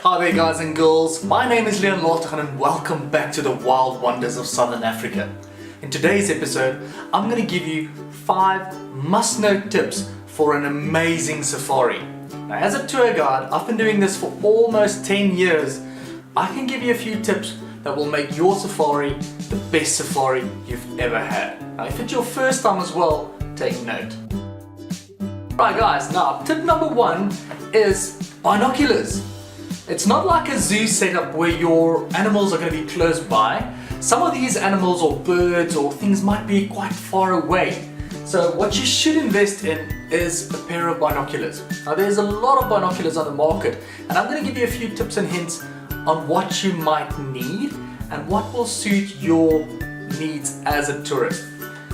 Hi there guys and girls, my name is Lategan and welcome back to the wild wonders of Southern Africa. In today's episode, I'm going to give you 5 must-know tips for an amazing safari. Now as a tour guide, I've been doing this for almost 10 years. I can give you a few tips that will make your safari the best safari you've ever had. Now if it's your first time as well, take note. Right guys, now tip number 1 is binoculars. It's not like a zoo setup where your animals are going to be close by. Some of these animals or birds or things might be quite far away. So what you should invest in is a pair of binoculars. Now there's a lot of binoculars on the market and I'm going to give you a few tips and hints on what you might need and what will suit your needs as a tourist.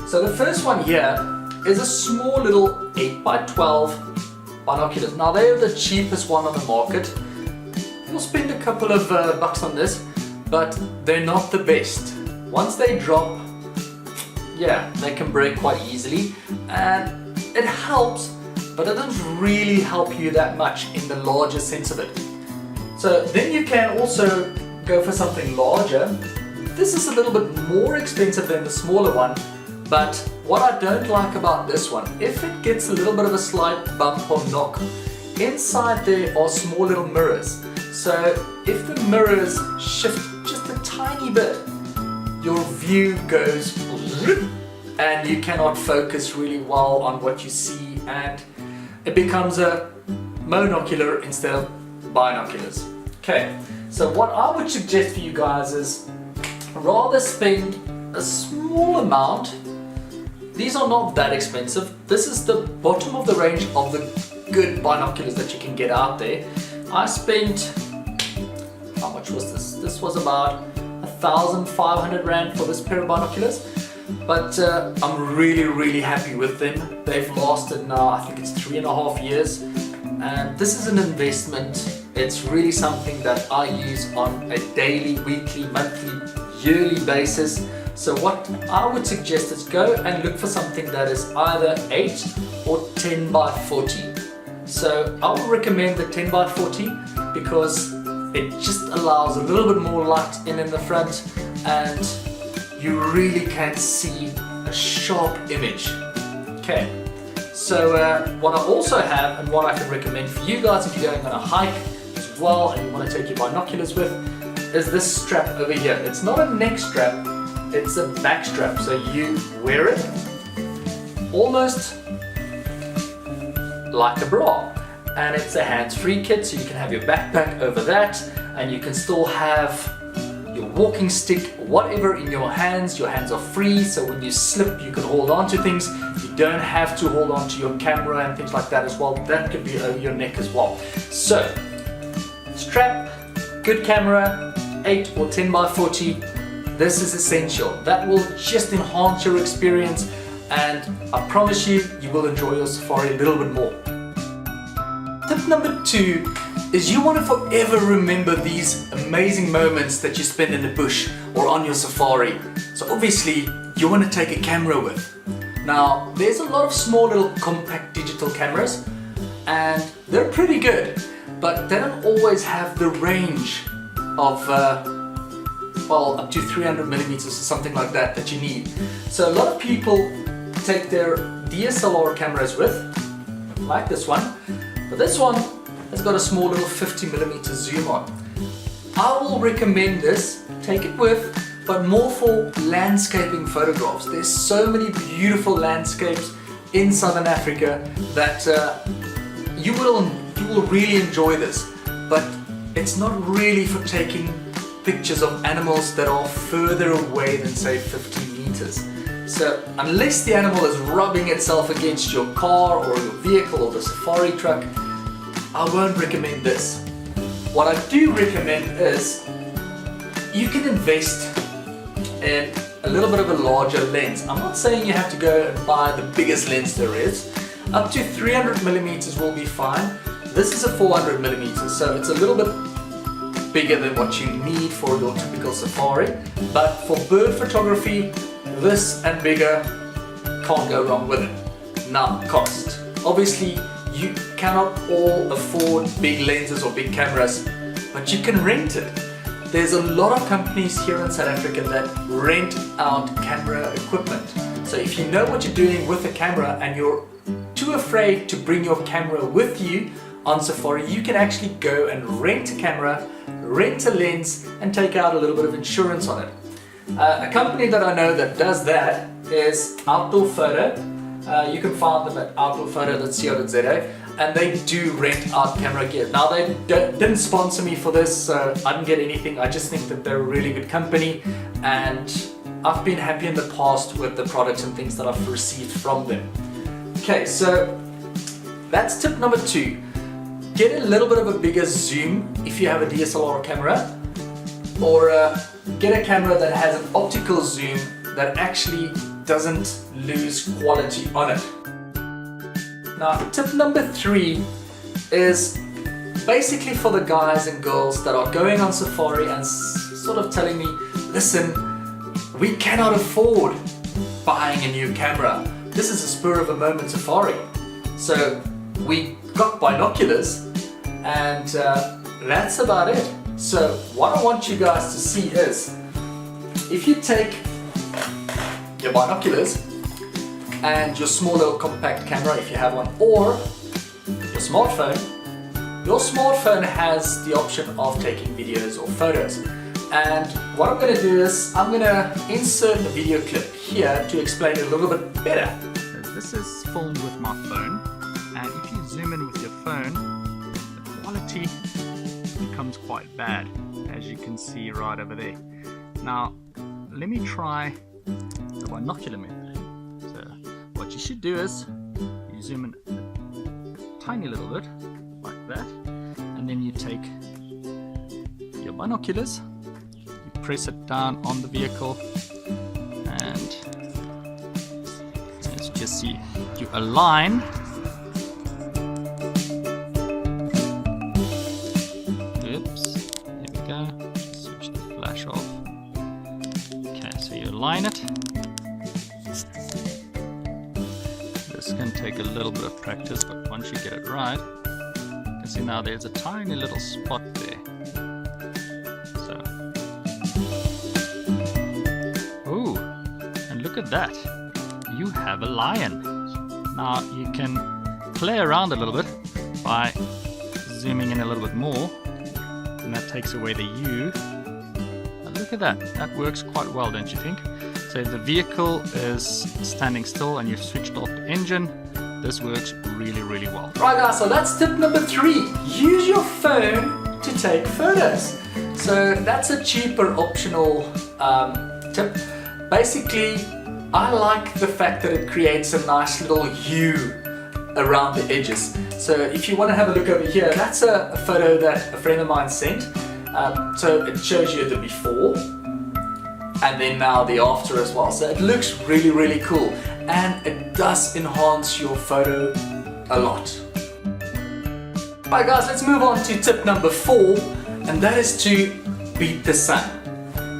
So the first one here is a small little 8x12 binoculars. Now they're the cheapest one on the market. You'll spend a couple of bucks on this, but they're not the best. Once they drop, yeah, they can break quite easily and it helps, but it doesn't really help you that much in the larger sense of it. So then you can also go for something larger. This is a little bit more expensive than the smaller one, but what I don't like about this one, if it gets a little bit of a slight bump or knock, inside there are small little mirrors. So if the mirrors shift just a tiny bit, your view goes and you cannot focus really well on what you see and it becomes a monocular instead of binoculars. Okay, so what I would suggest for you guys is rather spend a small amount. These are not that expensive. This is the bottom of the range of the good binoculars that you can get out there. I spent, how much was this? This was about 1,500 Rand for this pair of binoculars, but I'm really happy with them. They've lasted now, I think it's 3.5 years, and this is an investment. It's really something that I use on a daily, weekly, monthly, yearly basis. So what I would suggest is go and look for something that is either 8 or 10 by 40. So I would recommend the 10 by 40 because it just allows a little bit more light in the front and you really can see a sharp image. Okay, so what I also have and what I can recommend for you guys if you're going on a hike as well and you want to take your binoculars with is this strap over here. It's not a neck strap, it's a back strap. So you wear it almost like a bra, and it's a hands-free kit, so you can have your backpack over that and you can still have your walking stick, whatever, in your hands. Your hands are free, so when you slip you can hold on to things. You don't have to hold on to your camera and things like that as well. That could be over your neck as well. So strap, good camera, 8 or 10 by 40. This is essential. That will just enhance your experience and I promise you, you will enjoy your safari a little bit more. Tip number 2 is you want to forever remember these amazing moments that you spend in the bush or on your safari. So obviously, you want to take a camera with. Now, there's a lot of small little compact digital cameras and they're pretty good, but they don't always have the range of well, up to 300 millimeters or something like that that you need. So a lot of people take their DSLR cameras with, like this one, but this one has got a small little 50mm zoom on. I will recommend this, take it with, but more for landscaping photographs. There's so many beautiful landscapes in Southern Africa that you will really enjoy this, but it's not really for taking pictures of animals that are further away than say 50 meters. So unless the animal is rubbing itself against your car or your vehicle or the safari truck, I won't recommend this. What I do recommend is you can invest in a little bit of a larger lens. I'm not saying you have to go and buy the biggest lens there is. Up to 300mm will be fine. This is a 400mm, so it's a little bit bigger than what you need for your typical safari. But for bird photography, this and bigger, can't go wrong with it. Now, cost. Obviously, you cannot all afford big lenses or big cameras but you can rent it. There's a lot of companies here in South Africa that rent out camera equipment. So if you know what you're doing with a camera and you're too afraid to bring your camera with you on safari, you can actually go and rent a camera, rent a lens, and take out a little bit of insurance on it. A company that I know that does that is Outdoor Photo. You can find them at outdoorphoto.co.za, and they do rent out camera gear. Now they didn't sponsor me for this, so I didn't get anything. I just think that they're a really good company, and I've been happy in the past with the products and things that I've received from them. Okay, so that's tip number 2. Get a little bit of a bigger zoom if you have a DSLR camera, or get a camera that has an optical zoom that actually doesn't lose quality on it. Now, tip number 3 is basically for the guys and girls that are going on safari and sort of telling me, listen, we cannot afford buying a new camera. This is a spur of a moment safari. So we got binoculars, and that's about it. So what I want you guys to see is, if you take your binoculars and your small little compact camera if you have one, or your smartphone has the option of taking videos or photos. And what I'm going to do is I'm going to insert a video clip here to explain it a little bit better. This is filmed with my phone, and if you zoom in with your phone, the quality becomes quite bad, as you can see right over there. Now let me try the binocular method. So what you should do is you zoom in a tiny little bit like that, and then you take your binoculars, you press it down on the vehicle, and let's just see, you align switch the flash off. Okay, so you align it. This can take a little bit of practice, but once you get it right, you can see now there's a tiny little spot there. So, ooh, and look at that, you have a Liaan. Now you can play around a little bit by zooming in a little bit more, and that takes away the U. And look at that, that works quite well, don't you think? So if the vehicle is standing still and you've switched off the engine, this works really, really well. Right guys, so that's tip number 3. Use your phone to take photos. So that's a cheaper optional tip. Basically, I like the fact that it creates a nice little U around the edges. So if you want to have a look over here, that's a photo that a friend of mine sent. So it shows you the before and then now the after as well. So it looks really, really cool, and it does enhance your photo a lot. Alright guys, let's move on to tip number 4, and that is to beat the sun.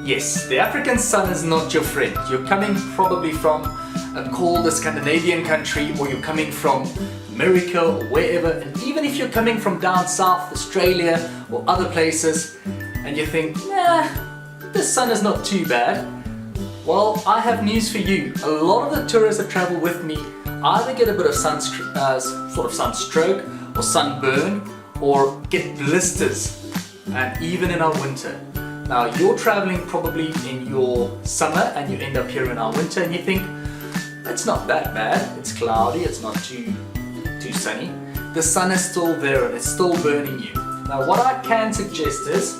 Yes, the African sun is not your friend. You're coming probably from a colder Scandinavian country, or you're coming from America or wherever, and even if you're coming from down south, Australia or other places, and you think, nah, the sun is not too bad. Well, I have news for you. A lot of the tourists that travel with me either get a bit of sunstroke or sunburn, or get blisters, and even in our winter. Now you're traveling probably in your summer and you end up here in our winter, and you think, it's not that bad, it's cloudy, it's not too sunny. The sun is still there and it's still burning you. Now what I can suggest is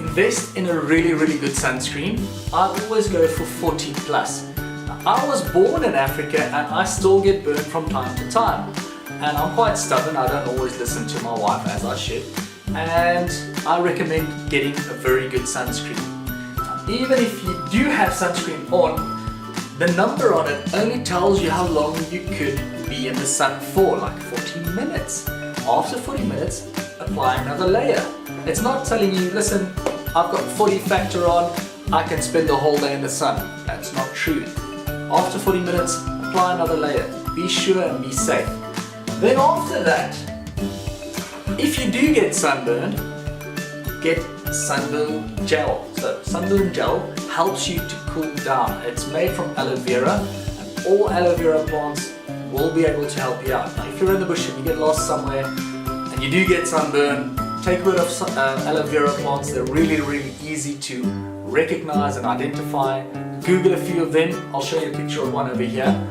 invest in a really, really good sunscreen. I always go for 40 plus. Now, I was born in Africa and I still get burned from time to time. And I'm quite stubborn, I don't always listen to my wife as I should. And I recommend getting a very good sunscreen. Now, even if you do have sunscreen on, the number on it only tells you how long you could be in the sun for, like 40 minutes. After 40 minutes, apply another layer. It's not telling you, listen, I've got 40 factor on, I can spend the whole day in the sun. That's not true. After 40 minutes, apply another layer. Be sure and be safe. Then after that, if you do get sunburned, get sunburn gel. So sunburn gel helps you to cool down. It's made from aloe vera, and all aloe vera plants will be able to help you out. Now if you're in the bush and you get lost somewhere and you do get sunburn, take a bit of aloe vera plants. They're really easy to recognize and identify. Google a few of them. I'll show you a picture of one over here.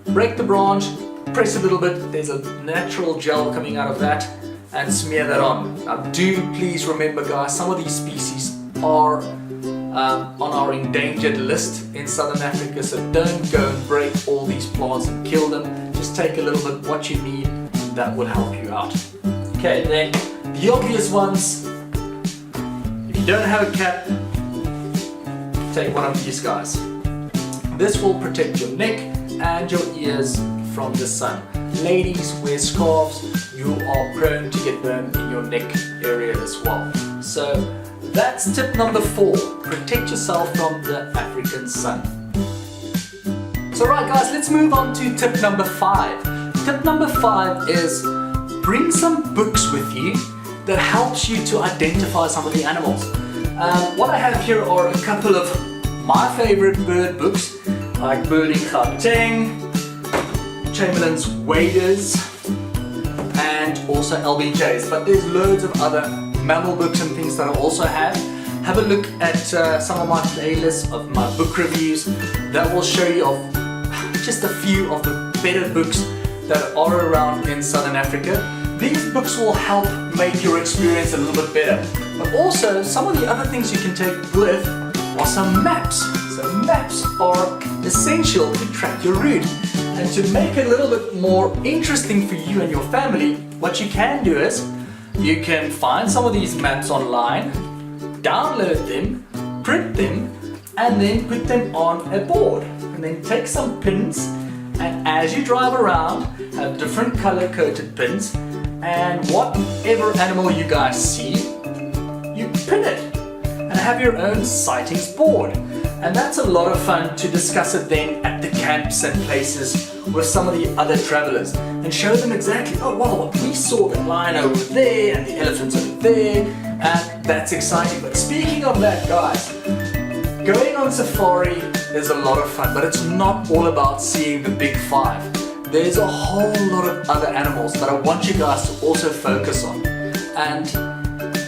Break the branch, press a little bit, there's a natural gel coming out of that, and smear that on. Now do please remember guys, some of these species are on our endangered list in Southern Africa, so don't go and break all these plants and kill them. Just take a little bit what you need, and that will help you out. Okay, then the obvious ones, if you don't have a cap, take one of these guys. This will protect your neck and your ears from the sun. Ladies, wear scarves. You are prone to get burned in your neck area as well. So that's tip number 4. Protect yourself from the African sun. So right guys, let's move on to tip number 5. Tip number 5 is bring some books with you that helps you to identify some of the animals. What I have here are a couple of my favorite bird books, like Birding Gauteng, Chamberlain's Waders, and also LBJ's. But there's loads of other mammal books and things that I also have. Have a look at some of my playlists of my book reviews. That will show you of just a few of the better books that are around in Southern Africa. These books will help make your experience a little bit better. But also, some of the other things you can take with are some maps. So maps are essential to track your route. And to make it a little bit more interesting for you and your family, what you can do is, you can find some of these maps online, download them, print them, and then put them on a board. And then take some pins, and as you drive around, have different color-coded pins, and whatever animal you guys see, you pin it and have your own sightings board. And that's a lot of fun to discuss it then at the camps and places with some of the other travelers and show them exactly, oh wow, we saw the lion over there and the elephants over there, and that's exciting. But speaking of that guys, going on safari is a lot of fun, but it's not all about seeing the big 5. There's a whole lot of other animals that I want you guys to also focus on, and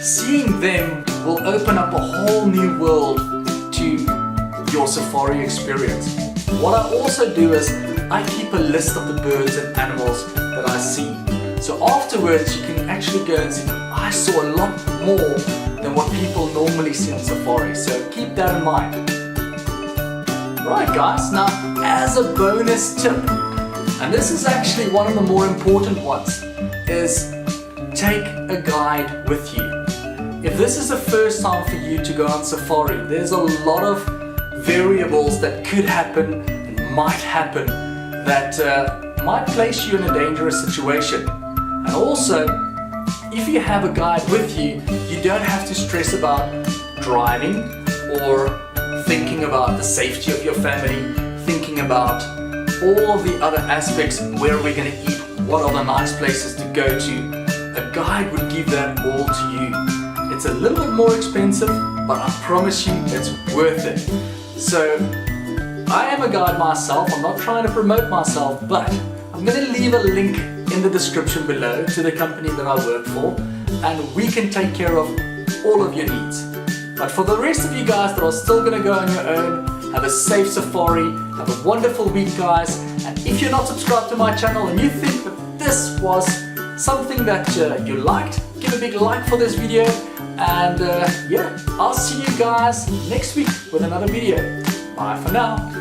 seeing them will open up a whole new world to your safari experience. What I also do is I keep a list of the birds and animals that I see. So afterwards you can actually go and see, I saw a lot more than what people normally see on safari. So keep that in mind. Right guys, now as a bonus tip, and this is actually one of the more important ones, is take a guide with you. If this is the first time for you to go on safari, there's a lot of variables that could happen and might happen that might place you in a dangerous situation. And also, if you have a guide with you, you don't have to stress about driving or thinking about the safety of your family, thinking about all of the other aspects, where are we going to eat, what are the nice places to go to. A guide would give that all to you. It's a little bit more expensive, but I promise you it's worth it. So I am a guide myself, I'm not trying to promote myself, but I'm going to leave a link in the description below to the company that I work for, and we can take care of all of your needs. But for the rest of you guys that are still going to go on your own, have a safe safari, have a wonderful week guys, and if you're not subscribed to my channel and you think that this was something that you liked, give a big like for this video, and yeah, I'll see you guys next week with another video. Bye for now.